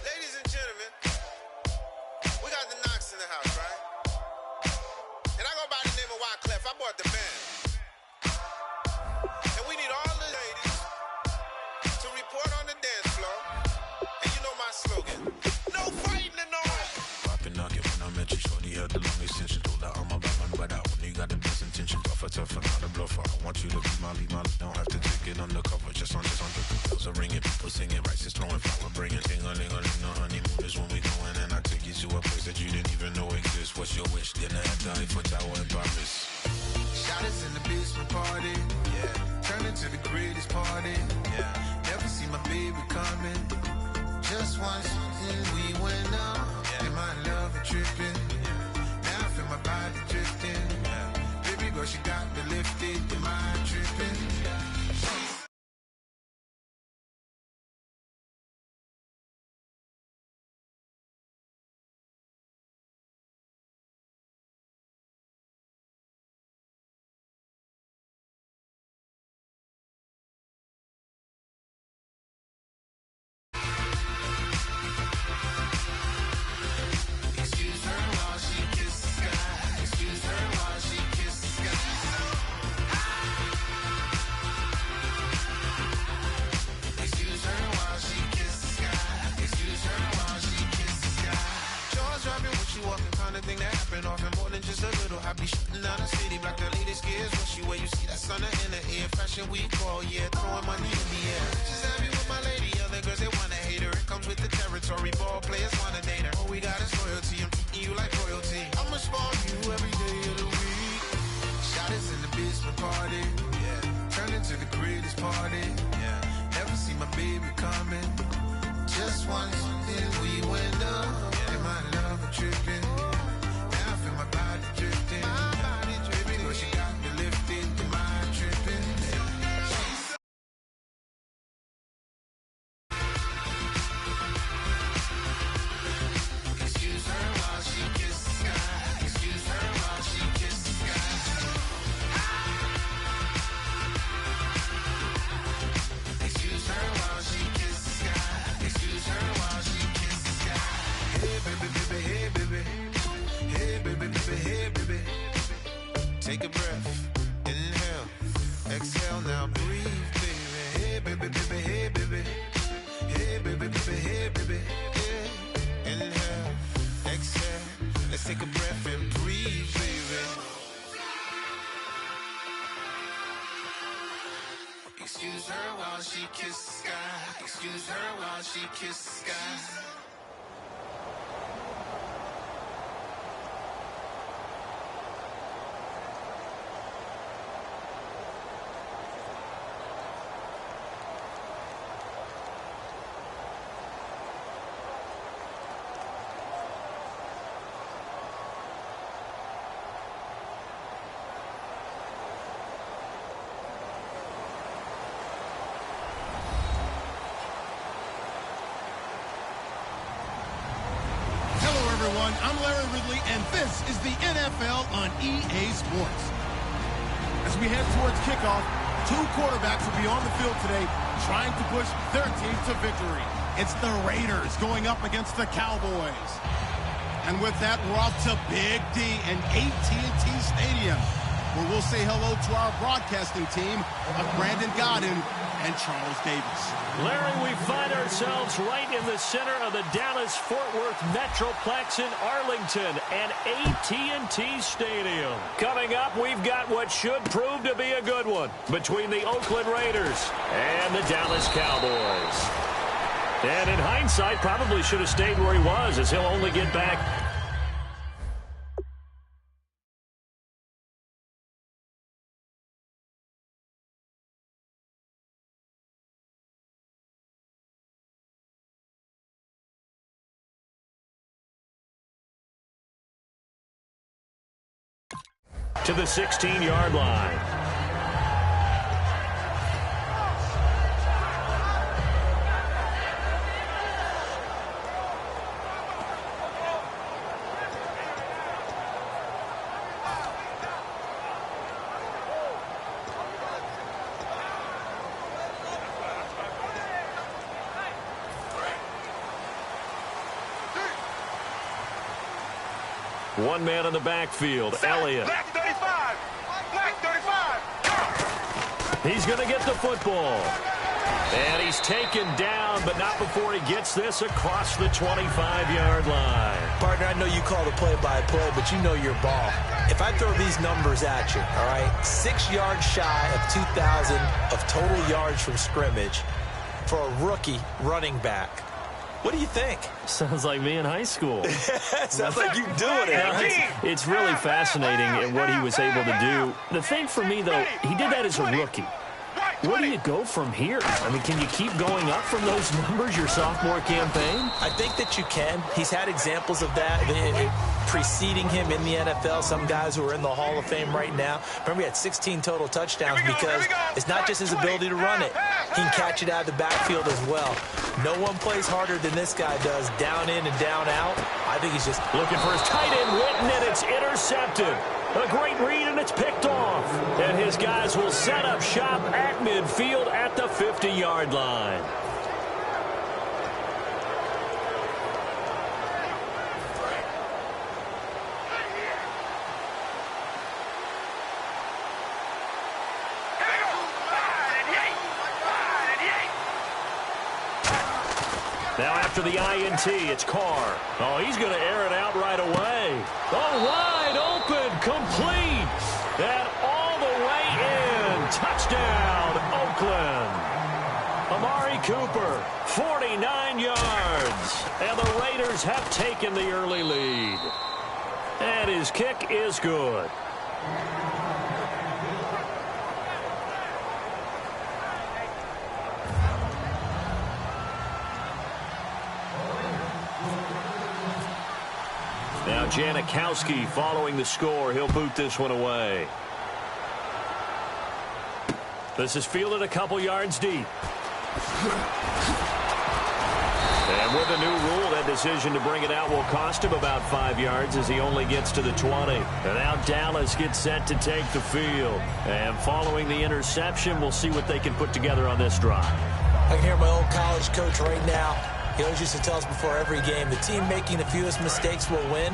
Ladies and gentlemen, we got the Knox in the house, right? And I go by the name of Wyclef. I bought the band. And we need all the ladies to report on the dance floor. And you know my slogan, no fighting in the hall. Popping nugget when I met you, shorty had the long extension. Told her I'm about my butt out when you got the best intention. Tougher, not a bluffer. I want you to be Molly. Don't have to take it undercover. Just on the bells are ringing, people singing, rice is throwing, flower bringing. Ting-a-ling-a-ling, the honeymoon is when we going. And I take you to a place that you didn't even know exists. What's your wish? Dinner at the Eiffel Tower in Paris. Shot us in the basement party. Yeah. Turn into the greatest party. Yeah. Never see my baby coming. Just once we went up. Yeah. And my love a tripping. Yeah. Now I feel my body drifting. Yeah. Baby girl, she got me lifted. The mind tripping. Yeah. Thing that happened often more than just a little. I be shutting down the city, black the latest gears. When she wear, you see that sun in the air. Fashion week, oh yeah, throwing money in the air. Just happy with my lady, other the girls, they want a hater. It comes with the territory. Ball players want a dater. All we got is loyalty. I'm treating you like royalty. I'ma spoil you every day of the week. Shot is in the basement party. Yeah. Turn into the greatest party. Yeah. Never see my baby coming. Just once, then we went up. Yeah. And my love a tripping. Now I feel my body drifting. My body dripping. But she got me lifted. The mind tripping. Excuse her while she kisses the sky. Excuse her while she kisses the sky. Excuse her while she kisses the sky. Excuse her while she kisses the sky. Hey baby, baby, hey baby. Hey baby, baby, hey baby. Take a breath, inhale, exhale, now breathe, baby. Hey baby, baby, hey baby. Hey baby, baby, hey baby. Yeah. Inhale, exhale, let's take a breath and breathe, baby. Excuse her while she kisses the sky. Excuse her while she kisses the sky. I'm Larry Ridley, and this is the NFL on EA Sports. As we head towards kickoff, two quarterbacks will be on the field today trying to push their team to victory. It's the Raiders going up against the Cowboys. And with that, we're off to Big D and AT&T Stadium, where we'll say hello to our broadcasting team of Brandon Godden and Charles Davis. Larry, we find ourselves right in the center of the Dallas-Fort Worth Metroplex in Arlington and AT&T Stadium. Coming up, we've got what should prove to be a good one between the Oakland Raiders and the Dallas Cowboys. And in hindsight, probably should have stayed where he was, as he'll only get back to the 16-yard line. One man in the backfield, Elliott. Black 35. Black 35. He's going to get the football. And he's taken down, but not before he gets this across the 25-yard line. Partner, I know you call the play-by-play, but you know your ball. If I throw these numbers at you, all right, 6 yards shy of 2,000 of total yards from scrimmage for a rookie running back. What do you think? Sounds like me in high school. Sounds like you doing it, right? It's really fascinating at what he was able to do. The thing for me, though, he did that as a rookie. Where do you go from here? I mean, can you keep going up from those numbers your sophomore campaign? I think that you can. He's had examples of that preceding him in the NFL. Some guys who are in the Hall of Fame right now. Remember, he had 16 total touchdowns because it's not just his ability to run it. He can catch it out of the backfield as well. No one plays harder than this guy does, down in and down out. I think he's just looking for his tight end, Witten, and it's intercepted. A great read, and it's picked off. And his guys will set up shop at midfield at the 50-yard line. Now after the INT, it's Carr. Oh, he's going to air it out right away. Oh, wide open, complete. And all the way in. Touchdown, Oakland. Amari Cooper, 49 yards. And the Raiders have taken the early lead. And his kick is good. Now Janikowski following the score. He'll boot this one away. This is fielded a couple yards deep. And with the new rule, that decision to bring it out will cost him about 5 yards as he only gets to the 20. And now Dallas gets set to take the field. And following the interception, we'll see what they can put together on this drive. I can hear my old college coach right now. He always used to tell us before every game, the team making the fewest mistakes will win.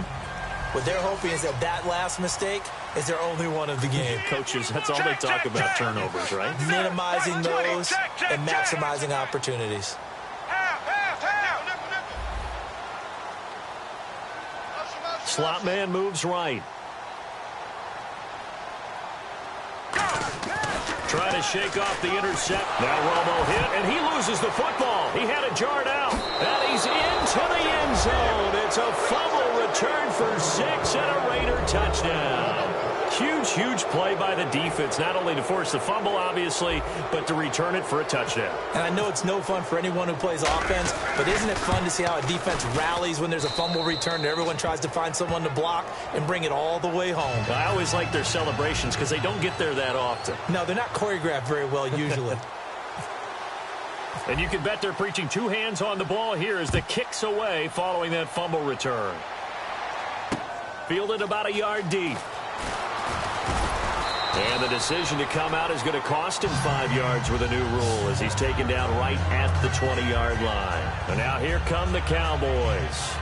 What they're hoping is that last mistake is their only one of the game. Coaches, that's all they talk about, turnovers, right? Minimizing those and maximizing opportunities. Slot man moves right. Trying to shake off the intercept. Now Romo hit, and he loses the football. He had it jarred out. And he's into the end zone. It's a fumble return for 6 and a Raider touchdown. Huge, huge play by the defense, not only to force the fumble, obviously, but to return it for a touchdown. And I know it's no fun for anyone who plays offense, but isn't it fun to see how a defense rallies when there's a fumble return and everyone tries to find someone to block and bring it all the way home? I always like their celebrations because they don't get there that often. No, they're not choreographed very well usually. And you can bet they're preaching 2 hands on the ball here as the kick's away following that fumble return. Fielded about a yard deep. And the decision to come out is going to cost him 5 yards with a new rule as he's taken down right at the 20-yard line. And now here come the Cowboys.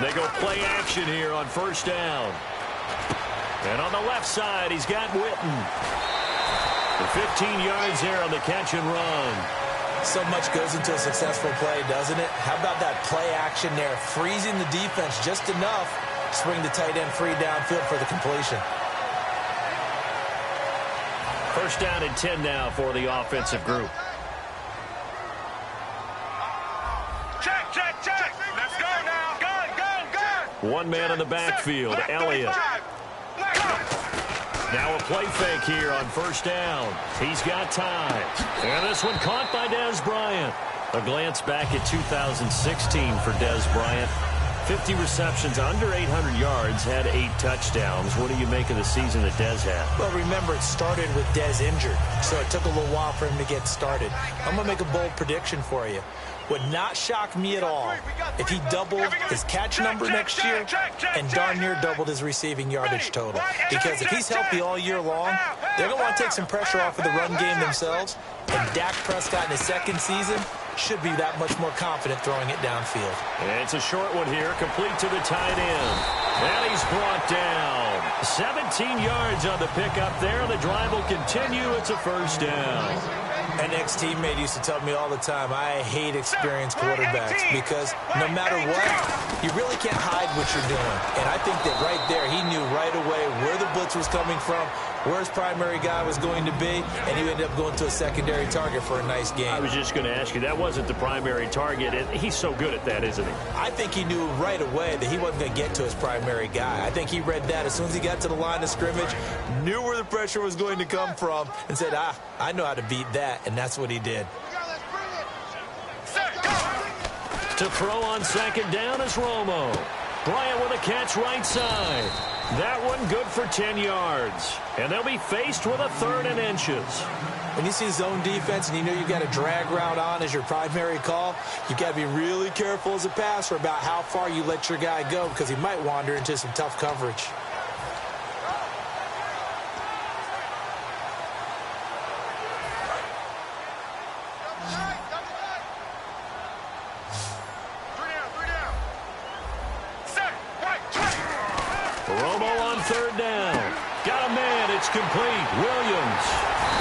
They go play action here on first down. And on the left side, he's got Witten. The 15 yards there on the catch and run. So much goes into a successful play, doesn't it? How about that play action there? Freezing the defense just enough to swing the tight end free downfield for the completion. First down and 10 now for the offensive group. One man in the backfield, Elliott. Now a play fake here on first down. He's got time. And this one caught by Dez Bryant. A glance back at 2016 for Dez Bryant. 50 receptions, under 800 yards, had 8 touchdowns. What do you make of the season that Dez had? Well, remember, it started with Dez injured, so it took a little while for him to get started. I'm going to make a bold prediction for you. Would not shock me at all if he doubled his catch number next year and darn near doubled his receiving yardage total. Because if he's healthy all year long, they're going to want to take some pressure off of the run game themselves. And Dak Prescott in his second season should be that much more confident throwing it downfield. And it's a short one here, complete to the tight end. And he's brought down. 17 yards on the pickup there. The drive will continue. It's a first down. An ex-teammate used to tell me all the time, I hate experienced quarterbacks because no matter what, you really can't hide what you're doing. And I think that right there, he knew right away where the blitz was coming from, where his primary guy was going to be, and he ended up going to a secondary target for a nice game. I was just going to ask you, that wasn't the primary target, and he's so good at that, isn't he? I think he knew right away that he wasn't going to get to his primary guy. I think he read that as soon as he got to the line of scrimmage, knew where the pressure was going to come from, and said, I know how to beat that, and that's what he did. To throw on second down is Romo. Bryant with a catch right side. That one good for 10 yards. And they'll be faced with a 3rd and inches. When you see zone defense and you know you've got a drag route on as your primary call, you've got to be really careful as a passer about how far you let your guy go because he might wander into some tough coverage. third down. Got a man. It's complete. Williams.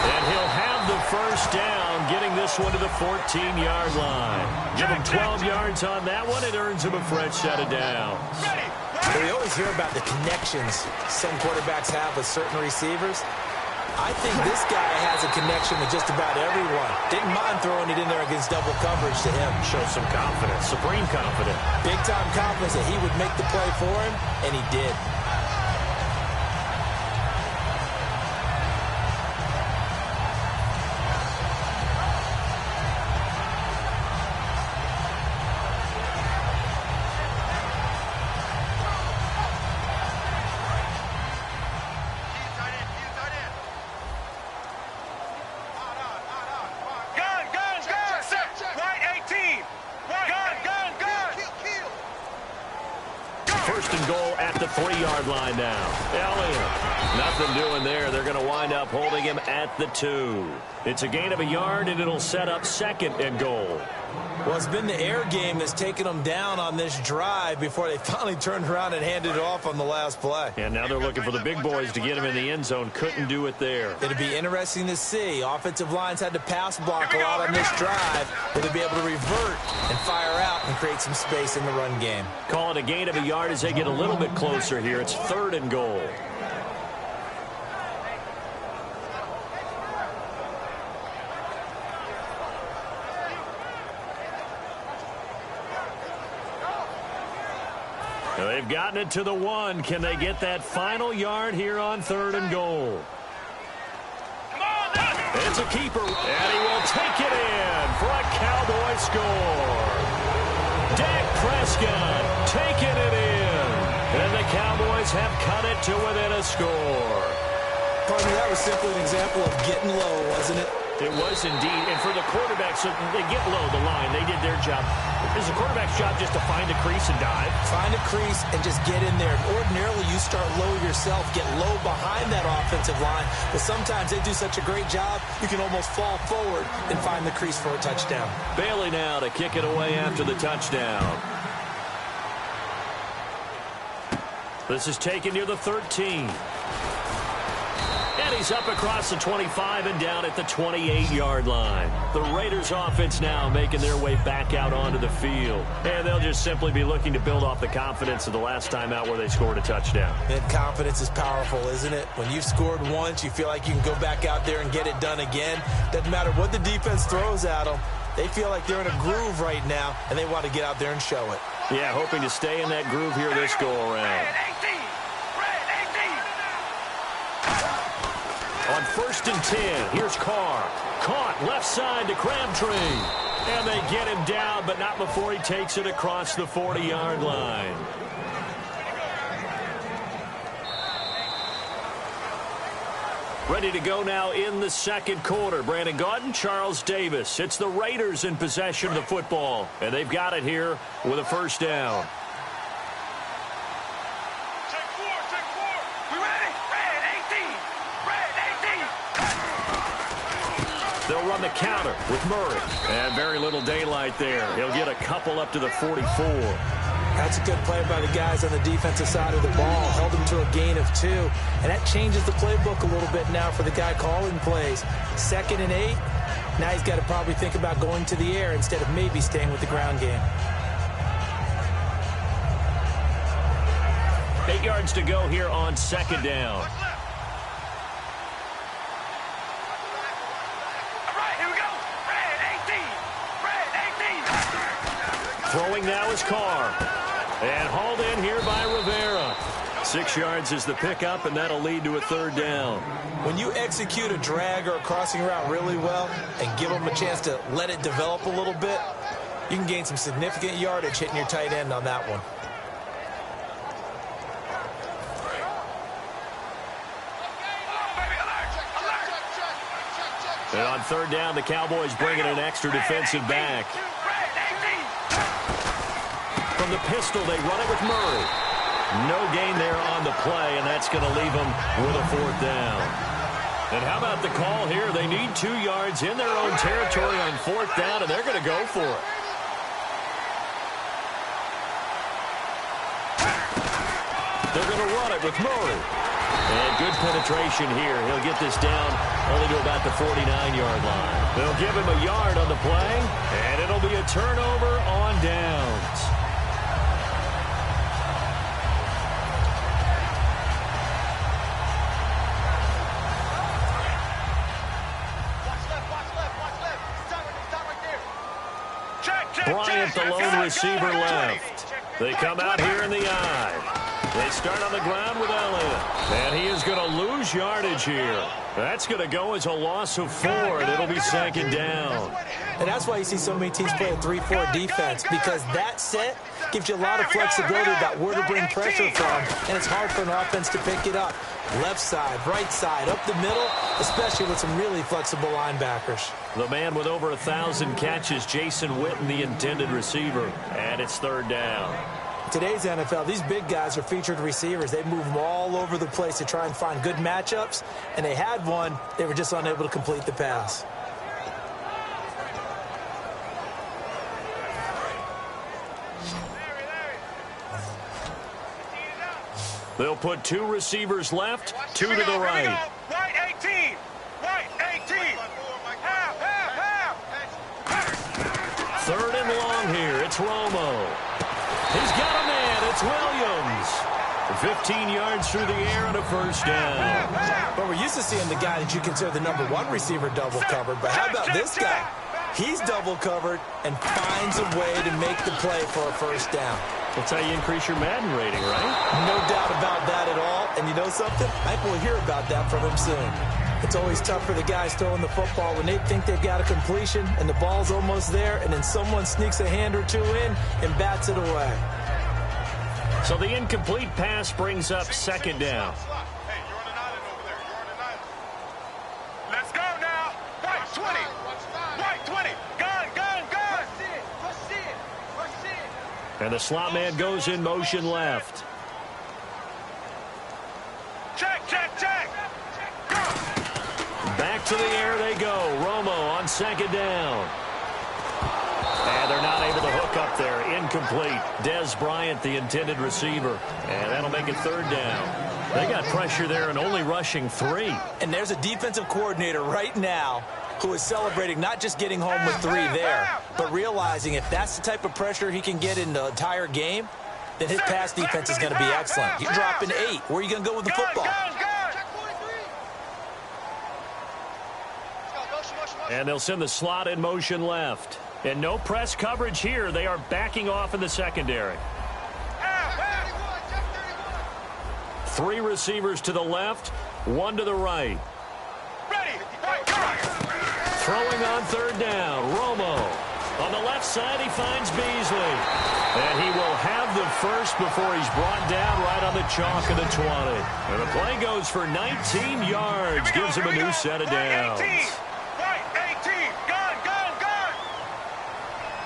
And he'll have the first down, getting this one to the 14-yard line. Give him 12 yards on that one. It earns him a fresh set of downs. We always hear about the connections some quarterbacks have with certain receivers. I think this guy has a connection with just about everyone. Didn't mind throwing it in there against double coverage to him. Shows some confidence, supreme confidence. Big-time confidence that he would make the play for him, and he did. First and goal at the 3-yard line now. Elliott, nothing doing there. They're going to wind up holding him at the 2. It's a gain of a yard, and it'll set up second and goal. Well, it's been the air game that's taken them down on this drive before they finally turned around and handed it off on the last play. And now they're looking for the big boys to get him in the end zone. Couldn't do it there. It'll be interesting to see. Offensive lines had to pass block a lot on this drive. Will they be able to revert and fire out and create some space in the run game? Call it a gain of a yard as they get a little bit closer here. It's third and goal. They've gotten it to the 1. Can they get that final yard here on third and goal? It's a keeper, and he will take it in for a Cowboy score. Dak Prescott taking it in, and the Cowboys have cut it to within a score. Pardon me, that was simply an example of getting low, wasn't it? It was indeed. And for the quarterbacks, so they get low the line. They did their job. It's the quarterback's job just to find a crease and dive. Find a crease and just get in there. Ordinarily, you start low yourself, get low behind that offensive line. But sometimes they do such a great job, you can almost fall forward and find the crease for a touchdown. Bailey now to kick it away after the touchdown. This is taken near the 13. And he's up across the 25 and down at the 28-yard line. The Raiders offense now making their way back out onto the field. And they'll just simply be looking to build off the confidence of the last time out where they scored a touchdown. And confidence is powerful, isn't it? When you've scored once, you feel like you can go back out there and get it done again. Doesn't matter what the defense throws at them. They feel like they're in a groove right now, and they want to get out there and show it. Yeah, hoping to stay in that groove here this go-around. On first and 10, here's Carr. Caught left side to Crabtree. And they get him down, but not before he takes it across the 40-yard line. Ready to go now in the second quarter. Brandon Gaudin, Charles Davis. It's the Raiders in possession of the football. And they've got it here with a first down. They'll run the counter with Murray. And very little daylight there. He'll get a couple up to the 44. That's a good play by the guys on the defensive side of the ball. Held them to a gain of 2. And that changes the playbook a little bit now for the guy calling plays. 2nd and 8. Now he's got to probably think about going to the air instead of maybe staying with the ground game. 8 yards to go here on second down. Throwing now is Carr. And hauled in here by Rivera. 6 yards is the pickup, and that'll lead to a third down. When you execute a drag or a crossing route really well and give them a chance to let it develop a little bit, you can gain some significant yardage hitting your tight end on that one. And on third down, the Cowboys bringing an extra defensive back. From the pistol, they run it with Murray. No gain there on the play, and that's going to leave them with a fourth down. And how about the call here? They need 2 yards in their own territory on fourth down, and they're going to go for it. They're going to run it with Murray. And good penetration here. He'll get this down only to about the 49-yard line. They'll give him a yard on the play, and it'll be a turnover on downs. Bryant, the lone receiver, left. They come out here in the I. They start on the ground with Elliott. And he is going to lose yardage here. That's going to go as a loss of 4, and it'll be second down. And that's why you see so many teams play a 3-4 defense, because that set gives you a lot of flexibility about where to bring pressure from, and it's hard for an offense to pick it up. Left side, right side, up the middle, especially with some really flexible linebackers. The man with over 1,000 catches, Jason Witten, the intended receiver, and it's third down. Today's NFL, these big guys are featured receivers. They move them all over the place to try and find good matchups, and they had one. They were just unable to complete the pass. They'll put 2 receivers left, 2 to the right. White 18. White 18. Half. Third and long here. It's Romo. He's got a man. It's Williams. 15 yards through the air and a first down. But we're used to seeing the guy that you consider the number 1 receiver double covered. But how about this guy? He's double covered and finds a way to make the play for a first down. That's how you increase your Madden rating, right? No doubt about that at all. And you know something? I think we'll hear about that from him soon. It's always tough for the guys throwing the football when they think they've got a completion and the ball's almost there, and then someone sneaks a hand or 2 in and bats it away. So the incomplete pass brings up second down. Hey, you're on an island over there. You're on an island. Let's go now. White 20. White 20. Gun. And the slot man goes in motion left. Check. Back to the air they go. Romo on second down. And they're not able to hook up there. Incomplete. Dez Bryant, the intended receiver. And that'll make it third down. They got pressure there and only rushing 3. And there's a defensive coordinator right now who is celebrating not just getting home with 3 there, but realizing if that's the type of pressure he can get in the entire game, then his pass defense is going to be excellent. You're dropping 8. Where are you going to go with the football? And they'll send the slot in motion left. And no press coverage here. They are backing off in the secondary. 3 receivers to the left, 1 to the right. Throwing on third down, Romo. On the left side, he finds Beasley. And he will have the first before he's brought down right on the chalk of the 20. And the play goes for 19 yards, gives him a new set of downs. White 18. Gun.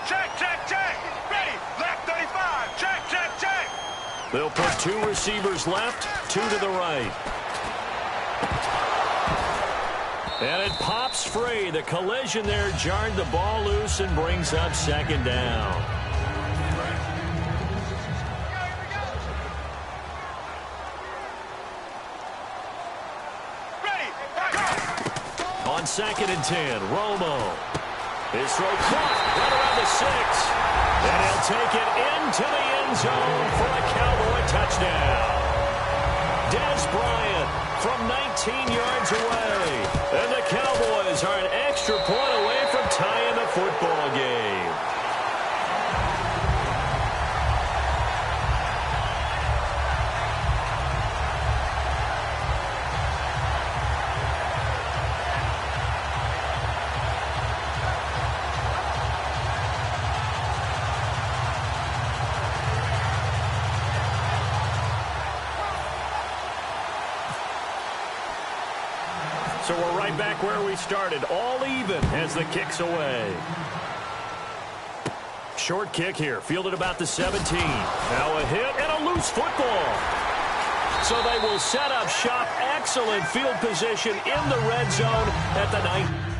Check. Ready. Left 35. Check. They'll put 2 receivers left, 2 to the right. And it pops free. The collision there jarred the ball loose and brings up second down. On second and 10, Romo. His throw caught right around the 6. And he'll take it into the end zone for a Cowboy touchdown. Dez Bryant from 19 yards away. And the Cowboys are an extra point away from tying the football game. So we're right back where we started, all even as the kick's away. Short kick here, fielded about the 17. Now a hit and a loose football. So they will set up shop. Excellent field position in the red zone at the 9.